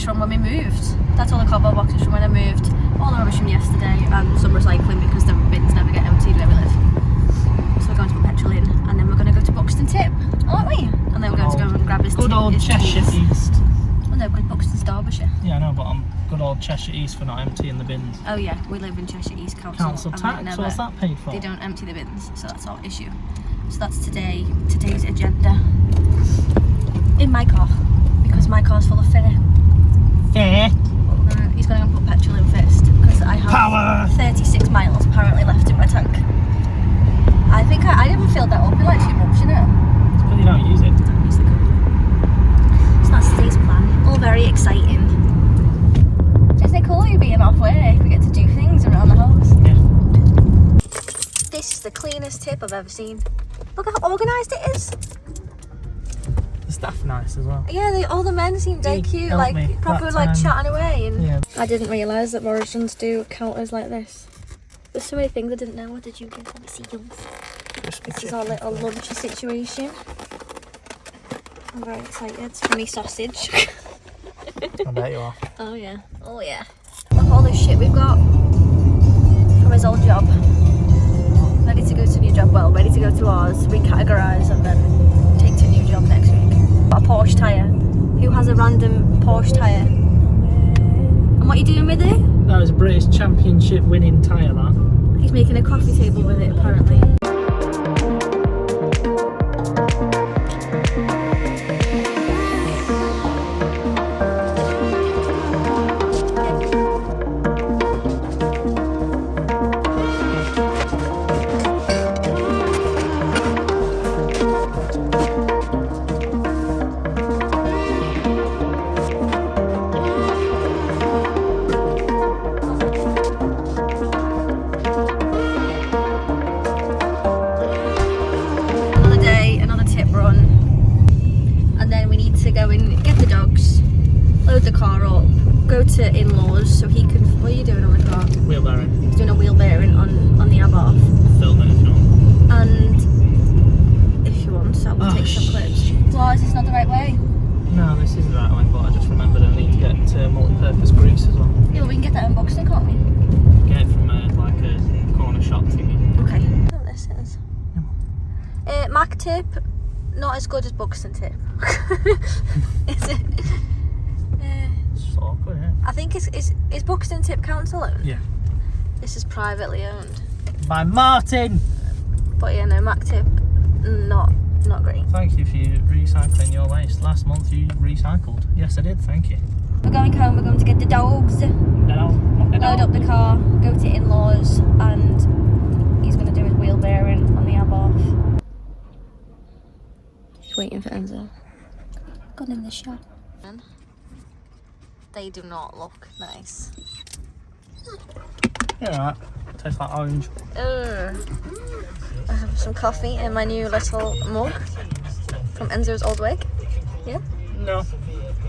rubbish from when we moved. That's all the cardboard boxes from when I moved. All the rubbish from yesterday and some recycling because the bins never get emptied where we live. So we're going to put petrol in and then we're going to go to Buxton Tip, aren't we? And then we're going to go and grab his good old Cheshire East. Oh no, because Buxton's Derbyshire. Yeah, I know, but I'm good old Cheshire East for not emptying the bins. Oh yeah, we live in Cheshire East Council tax, what's that paid for? They don't empty the bins, so that's our issue. So that's today's agenda. In my car, because my car's full of fare. He's going to put petrol in first, because I have 36 miles apparently left in my tank. I think I haven't filled that up in like 2 months, you know. It's because you don't use it. So that's today's plan. All very exciting. Isn't it cool you being off work? We get to do things around the house. Yeah. This is the cleanest tip I've ever seen. Look how organised it is. The staff nice as well. Yeah, all the men seem dead cute, like proper like chatting away. And yeah. I didn't realise that Morrisons do counters like this. There's so many things I didn't know. What did you get? Let me see yours. This is our little lunchy situation. I'm very excited. Funny sausage. I bet you are. Oh yeah. Oh yeah. Look at all this shit we've got from his old job. Ready to go to a new job. Well, ready to go to ours. Recategorise and then take to a new job next week. Got a Porsche tyre. Who has a random Porsche tyre? And what are you doing with it? That was a British Championship winning tyre, that. He's making a coffee table with it, apparently. The car up, go to in-laws so he can. What are you doing on the car? Wheel bearing. He's doing a wheel bearing on the ab off. Film it if you want. And if you want, so we'll take some clips. Why is this not the right way? No, this is the right way, but I just remembered I need to get multi-purpose grease as well. Yeah, well, we can get that in Buxton, can't we? Get it from like a corner shop thingy. Okay. What this is. Mac tip, not as good as Buxton tip. Is it? It's awkward, yeah. I think is Buxton Tip council owned? Yeah. This is privately owned. By Martin! But yeah, no, Mac Tip, not great. Thank you for recycling your waste. Last month you recycled. Yes, I did, thank you. We're going home, we're going to get the dogs. Load up the car, go to in-laws, and he's going to do his wheel bearing on the ab off. Just waiting for Enzo. Gone in the shop. They do not look nice. Yeah, right. Tastes like orange. I have some coffee in my new little mug from Enzo's old wig. Yeah? No.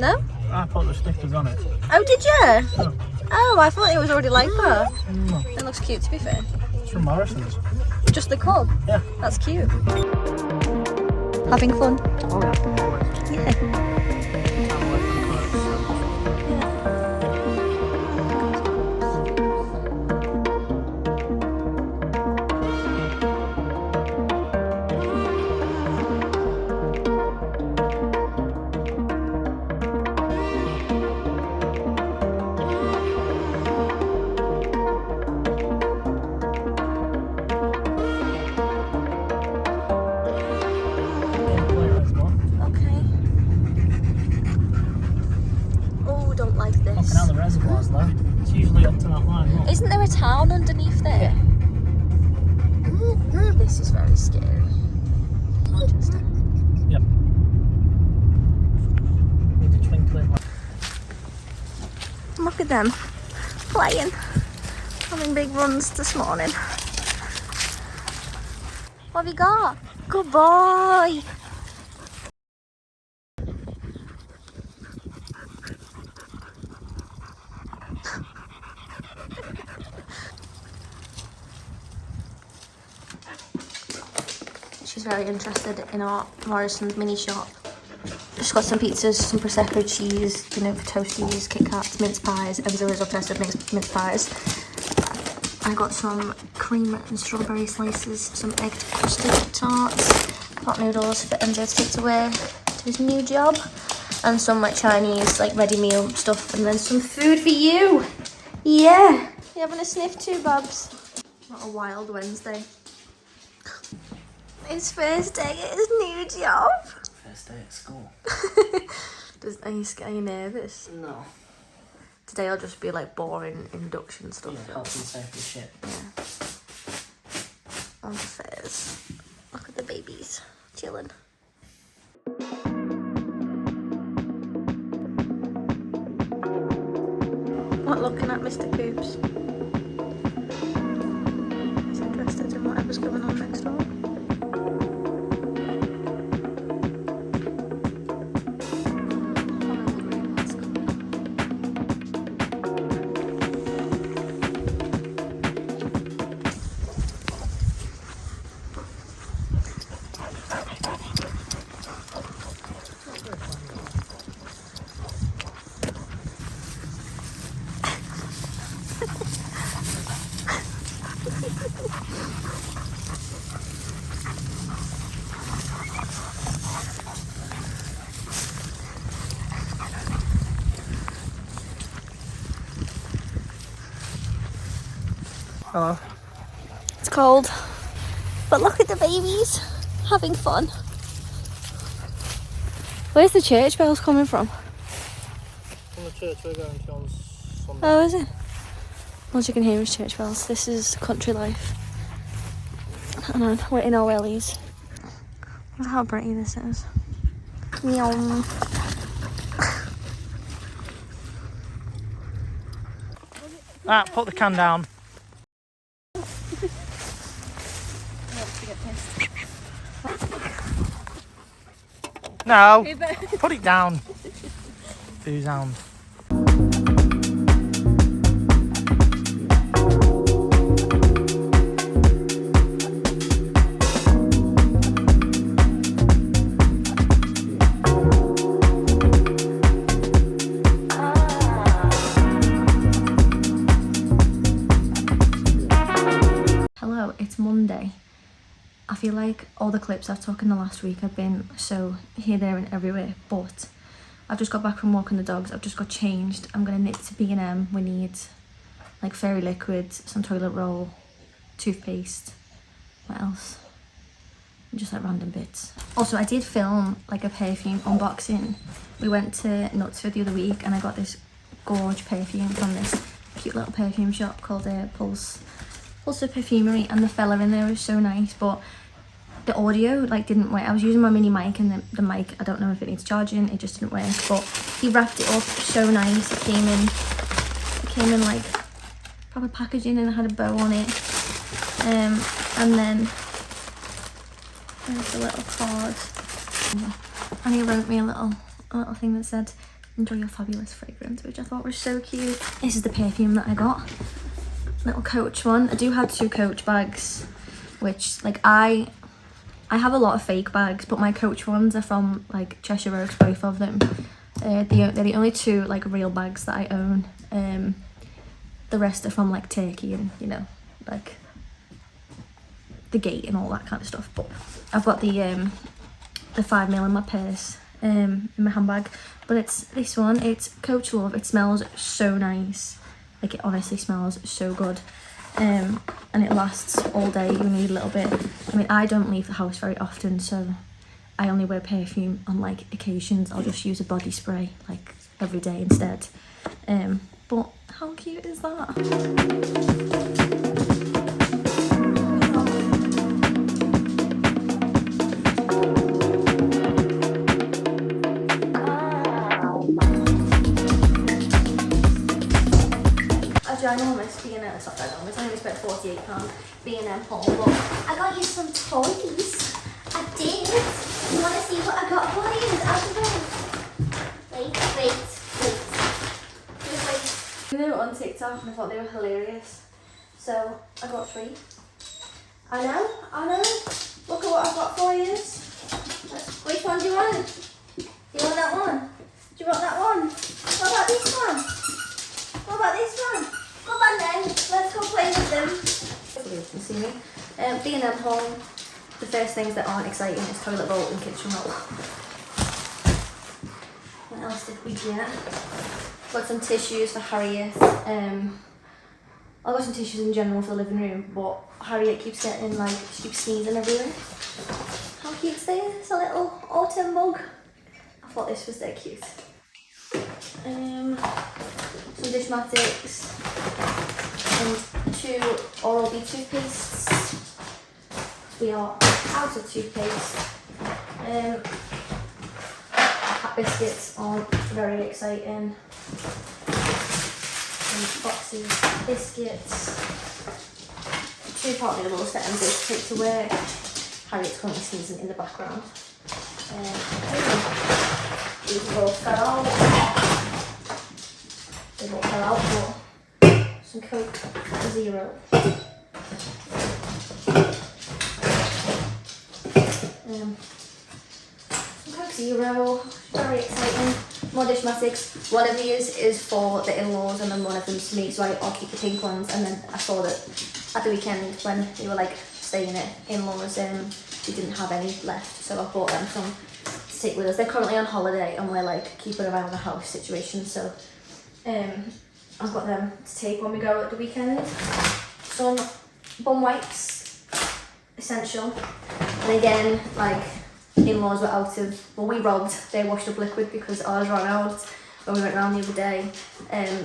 No? I put the stickers on it. Oh, did you? No. Oh, I thought it was already like that. No. It looks cute, to be fair. It's from Morrisons. Just the cub? Yeah. That's cute. Having fun? Oh yeah. Yeah. Fucking hell, the reservoir's low. It's usually up to that line, look. Isn't there a town underneath there? Yeah. This is very scary. Manchester. Yep. Need a twinkling light. Look at them playing, having big runs this morning. What have you got? Good boy. She's very interested in our Morrisons mini shop. just got some pizzas, some prosecco cheese, you know, toasties, Kit Kats, mince pies. Enzo is obsessed with mince pies. I got some cream and strawberry slices, some egg custard tarts, pot noodles for Enzo to take away to his new job, and some like Chinese like ready meal stuff, and then some food for you. Yeah, you having a sniff too, Babs? What a wild Wednesday. His first day at his new job. First day at school. Are you nervous? No. Today will just be like boring induction stuff. Yeah, health and safety shit. Yeah. On the fairs. Look at the babies chilling. Not looking at Mr. Coops. He's interested in whatever's going on next door. Hello. It's cold, but look at the babies having fun. Where's the church bells coming from? From the church we're going to on Sunday. Oh, is it? All you can hear is church bells. This is country life. And we're in our wellies. Look how pretty this is. Meow. Ah, put the can down. No, put it down. Booze hound. Hello, it's Monday. I feel like all the clips I've took in the last week have been so here, there and everywhere, but I've just got back from walking the dogs. I've just got changed. I'm gonna nip to B&M. We need like fairy liquid, some toilet roll, toothpaste. What else? Just like random bits. Also, I did film like a perfume unboxing. We went to Knutsford the other week and I got this gorge perfume from this cute little perfume shop called Pulse of Perfumery, and the fella in there was so nice, but the audio like didn't work. I was using my mini mic and the mic, I don't know if it needs charging, it just didn't work, but he wrapped it up so nice. It came in like proper packaging and it had a bow on it, and then there's a little card, and he wrote me a little thing that said enjoy your fabulous fragrance, which I thought was so cute. This is the perfume that I got, little Coach one. I do have 2 Coach bags, which like I have a lot of fake bags, but my Coach ones are from like Cheshire Oaks, both of them. They're the only 2 like real bags that I own. The rest are from like Turkey and, you know, like the Goyt and all that kind of stuff. But I've got the 5mm in my purse, in my handbag. But it's this one, it's Coach Love. It smells so nice. Like it honestly smells so good. And it lasts all day. You need a little bit. I mean, I don't leave the house very often, so I only wear perfume on like occasions. I'll just use a body spray like every day instead. But how cute is that? Ginormous B&M, it's not ginormous, I only spent £48 B&M haul, but I got you some toys. I did. You want to see what I got for you? Wait. Just wait. They were on TikTok and I thought they were hilarious. So I got 3. I know. Look at what I've got for you. Which one do you want? Do you want that one? Do you want that one? What about this one? What about this one? Come on then, let's go play with them. Hopefully you can see me. Being at home, the first things that aren't exciting is toilet roll and kitchen roll. What else did we get? Got some tissues for Harriet. I got some tissues in general for the living room, but Harriet keeps getting like, she keeps sneezing everywhere. How cute is this? A little autumn mug. I thought this was dead cute. Some Dishmatics and 2 Oral-B toothpastes. We are out of toothpaste. Cat biscuits aren't very exciting. And boxes of biscuits. 2 pot noodles for Enzo to take to work. Harriet's currently sneezing in the background. These both fell out. They both fell out, but some Coke Zero. Some Coke Zero, very exciting. More Dishmatics. One of these is for the in-laws and then one of them's for me, so I'll keep the pink ones. And then I saw that at the weekend when they were like staying at in-laws, we didn't have any left, so I bought them some to take with us. They're currently on holiday and we're like keeping around the house situation, so I've got them to take when we go at the weekend. Some bum wipes, essential. And again, like in-laws were out of, well, we robbed their washed up liquid because ours ran out when we went round the other day.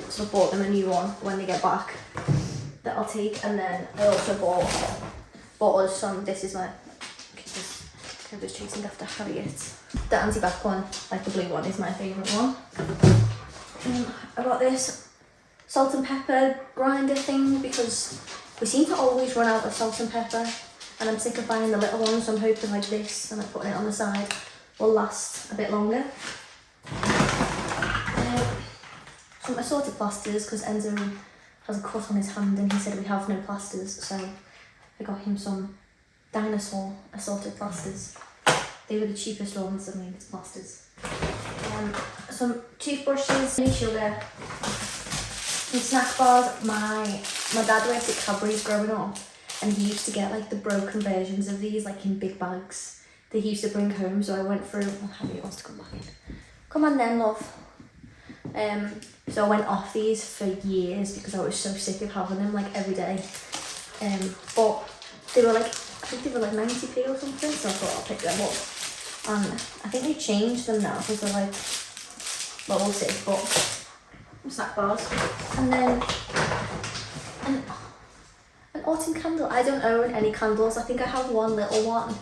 So I bought them a new one when they get back that I'll take. And then I also bought us some, this is my, I'm just chasing after Harriet. The anti-bac one, like the blue one, is my favourite one. I got this salt and pepper grinder thing because we seem to always run out of salt and pepper, and I'm sick of buying the little ones, so I'm hoping like this and I'm putting it on the side will last a bit longer. Some assorted plasters because Enzo has a cut on his hand and he said we have no plasters, so I got him some dinosaur assorted plasters. They were the cheapest ones, I mean, it's plasters. Some toothbrushes, sugar, some snack bars. My dad worked at Cadbury's growing up, and he used to get like the broken versions of these, like in big bags that he used to bring home. So I went through, oh, Harry wants to come back in. Come on then, love. So I went off these for years because I was so sick of having them like every day. But they were like, I think they were like 90p or something, so I thought I'll pick them up. And I think they changed them now because they're like, well, we'll see, but snack bars. And then an autumn candle. I don't own any candles. I think I have one little one.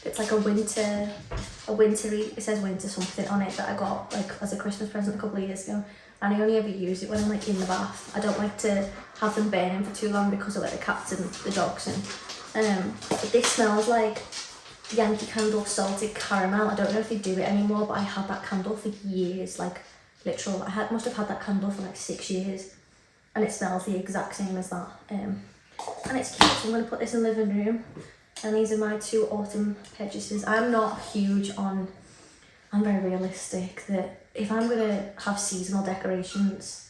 It's like a wintry, it says winter something on it, that I got like as a Christmas present a couple of years ago. And I only ever use it when I'm like in the bath. I don't like to have them burning for too long because of like the cats and the dogs. And but this smells like Yankee Candle salted caramel. I don't know if they do it anymore, but I had that candle for years, like literal. Must have had that candle for like 6 years, and it smells the exact same as that. And it's cute, so I'm going to put this in the living room. And these are my 2 autumn purchases. I'm not huge on, I'm very realistic that if I'm going to have seasonal decorations,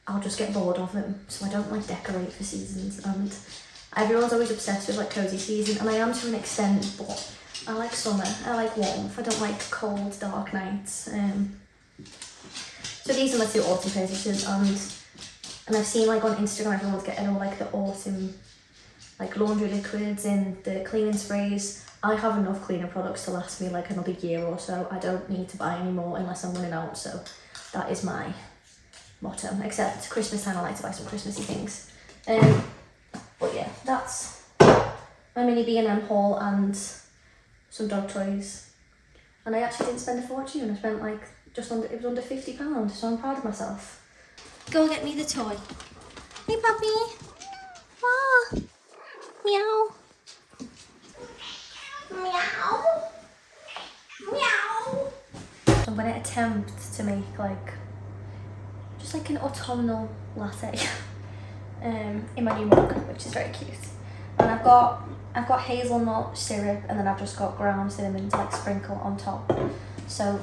I'll just get bored of them. So I don't like decorate for seasons, and everyone's always obsessed with like cozy season, and I am to an extent, but I like summer, I like warmth, I don't like cold, dark nights. So these are my 2 autumn purchases, and I've seen like on Instagram everyone's getting all like the autumn like laundry liquids and the cleaning sprays. I have enough cleaning products to last me like another year or so. I don't need to buy any more unless I'm running out, so that is my motto. Except Christmas time I like to buy some Christmassy things. But yeah, that's my mini B&M haul and some dog toys. And I actually didn't spend a fortune. I spent like it was under £50, so I'm proud of myself. Go get me the toy. Hey puppy. Ah. Meow. Meow. Meow. So I'm gonna attempt to make like just like an autumnal latte in my new mug, which is very cute. And I've got hazelnut syrup, and then I've just got ground cinnamon to like sprinkle on top. So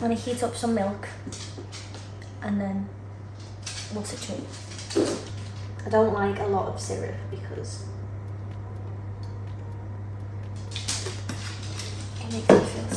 going to heat up some milk and then we'll titrate. I don't like a lot of syrup because it makes me feel